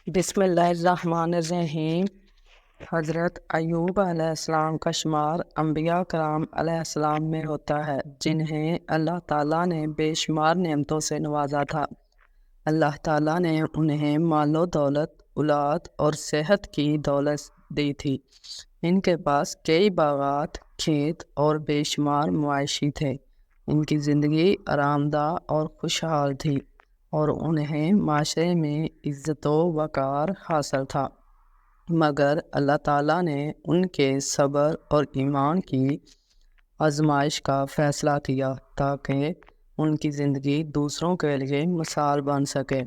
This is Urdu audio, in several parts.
بسم اللہ الرحمن الرحیم۔ حضرت ایوب علیہ السلام کا شمار انبیاء کرام علیہ السلام میں ہوتا ہے، جنہیں اللہ تعالیٰ نے بے شمار نعمتوں سے نوازا تھا۔ اللہ تعالیٰ نے انہیں مال و دولت، اولاد اور صحت کی دولت دی تھی۔ ان کے پاس کئی باغات، کھیت اور بے شمار مویشی تھے۔ ان کی زندگی آرام دہ اور خوشحال تھی اور انہیں معاشرے میں عزت و وقار حاصل تھا، مگر اللہ تعالیٰ نے ان کے صبر اور ایمان کی آزمائش کا فیصلہ کیا تاکہ ان کی زندگی دوسروں کے لیے مثال بن سکے۔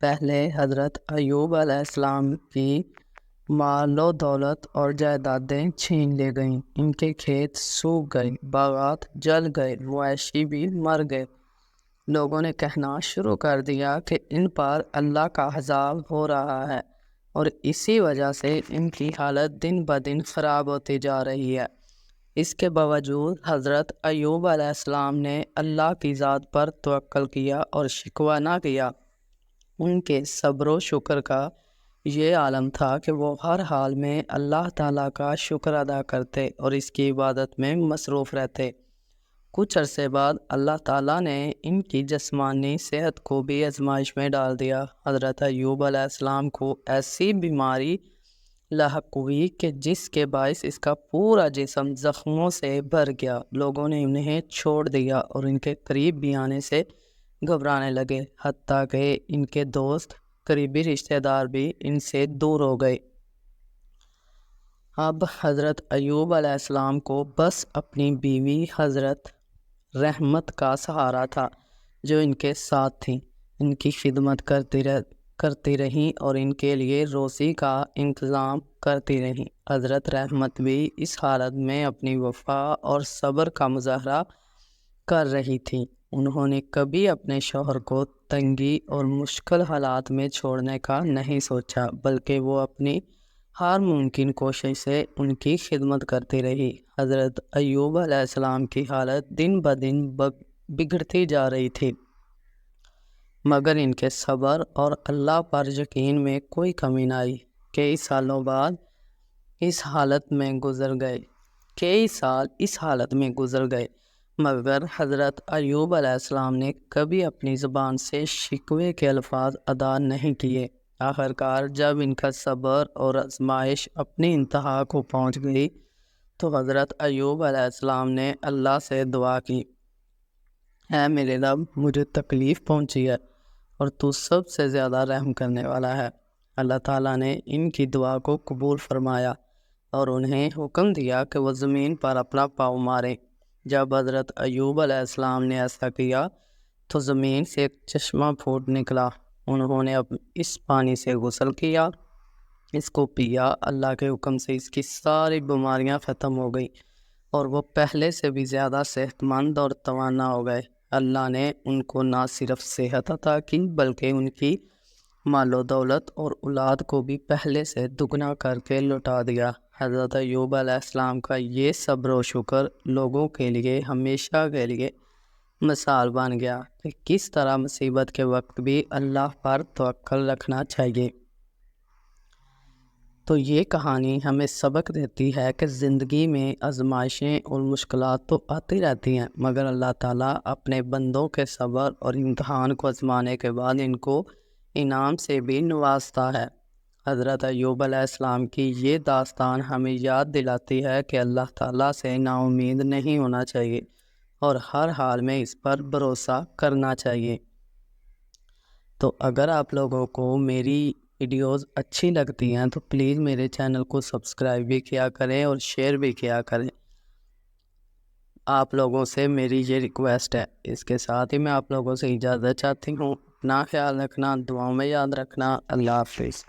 پہلے حضرت ایوب علیہ السلام کی مال و دولت اور جائیدادیں چھین لی گئیں، ان کے کھیت سوکھ گئے، باغات جل گئے، مویشی بھی مر گئے۔ لوگوں نے کہنا شروع کر دیا کہ ان پر اللہ کا عذاب ہو رہا ہے، اور اسی وجہ سے ان کی حالت دن بدن خراب ہوتی جا رہی ہے۔ اس کے باوجود حضرت ایوب علیہ السلام نے اللہ کی ذات پر توکل کیا اور شکوہ نہ کیا۔ ان کے صبر و شکر کا یہ عالم تھا کہ وہ ہر حال میں اللہ تعالیٰ کا شکر ادا کرتے اور اس کی عبادت میں مصروف رہتے۔ کچھ عرصے بعد اللہ تعالیٰ نے ان کی جسمانی صحت کو بھی آزمائش میں ڈال دیا۔ حضرت ایوب علیہ السلام کو ایسی بیماری لاحق ہوئی کہ جس کے باعث اس کا پورا جسم زخموں سے بھر گیا۔ لوگوں نے انہیں چھوڑ دیا اور ان کے قریب بھی آنے سے گھبرانے لگے، حتیٰ کہ ان کے دوست، قریبی رشتہ دار بھی ان سے دور ہو گئے۔ اب حضرت ایوب علیہ السلام کو بس اپنی بیوی حضرت رحمت کا سہارا تھا، جو ان کے ساتھ تھیں، ان کی خدمت کرتی رہیں اور ان کے لیے روزی کا انتظام کرتی رہیں۔ حضرت رحمت بھی اس حالت میں اپنی وفا اور صبر کا مظاہرہ کر رہی تھیں۔ انہوں نے کبھی اپنے شوہر کو تنگی اور مشکل حالات میں چھوڑنے کا نہیں سوچا، بلکہ وہ اپنی ہر ممکن کوشش سے ان کی خدمت کرتی رہی۔ حضرت ایوب علیہ السلام کی حالت دن بدن بگڑتی جا رہی تھی، مگر ان کے صبر اور اللہ پر یقین میں کوئی کمی نہ آئی۔ کئی سال اس حالت میں گزر گئے، مگر حضرت ایوب علیہ السلام نے کبھی اپنی زبان سے شکوے کے الفاظ ادا نہیں کیے۔ آخرکار جب ان کا صبر اور آزمائش اپنی انتہا کو پہنچ گئی تو حضرت ایوب علیہ السلام نے اللہ سے دعا کی، اے میرے رب، مجھے تکلیف پہنچی ہے اور تو سب سے زیادہ رحم کرنے والا ہے۔ اللہ تعالیٰ نے ان کی دعا کو قبول فرمایا اور انہیں حکم دیا کہ وہ زمین پر اپنا پاؤں ماریں۔ جب حضرت ایوب علیہ السلام نے ایسا کیا تو زمین سے ایک چشمہ پھوٹ نکلا۔ انہوں نے اس پانی سے غسل کیا، اس کو پیا۔ اللہ کے حکم سے اس کی ساری بیماریاں ختم ہو گئی اور وہ پہلے سے بھی زیادہ صحت مند اور توانا ہو گئے۔ اللہ نے ان کو نہ صرف صحت عطا کی بلکہ ان کی مال و دولت اور اولاد کو بھی پہلے سے دگنا کر کے لوٹا دیا۔ حضرت ایوب علیہ السلام کا یہ صبر و شکر لوگوں کے لیے ہمیشہ کے لیے مثال بن گیا کہ کس طرح مصیبت کے وقت بھی اللہ پر توکل رکھنا چاہیے۔ تو یہ کہانی ہمیں سبق دیتی ہے کہ زندگی میں آزمائشیں اور مشکلات تو آتی رہتی ہیں، مگر اللہ تعالیٰ اپنے بندوں کے صبر اور امتحان کو آزمانے کے بعد ان کو انعام سے بھی نوازتا ہے۔ حضرت ایوب علیہ السلام کی یہ داستان ہمیں یاد دلاتی ہے کہ اللہ تعالیٰ سے نا امید نہیں ہونا چاہیے اور ہر حال میں اس پر بھروسہ کرنا چاہیے۔ تو اگر آپ لوگوں کو میری ویڈیوز اچھی لگتی ہیں تو پلیز میرے چینل کو سبسکرائب بھی کیا کریں اور شیئر بھی کیا کریں۔ آپ لوگوں سے میری یہ ریکویسٹ ہے۔ اس کے ساتھ ہی میں آپ لوگوں سے اجازت چاہتی ہوں۔ اپنا خیال رکھنا، دعاؤں میں یاد رکھنا۔ اللہ حافظ۔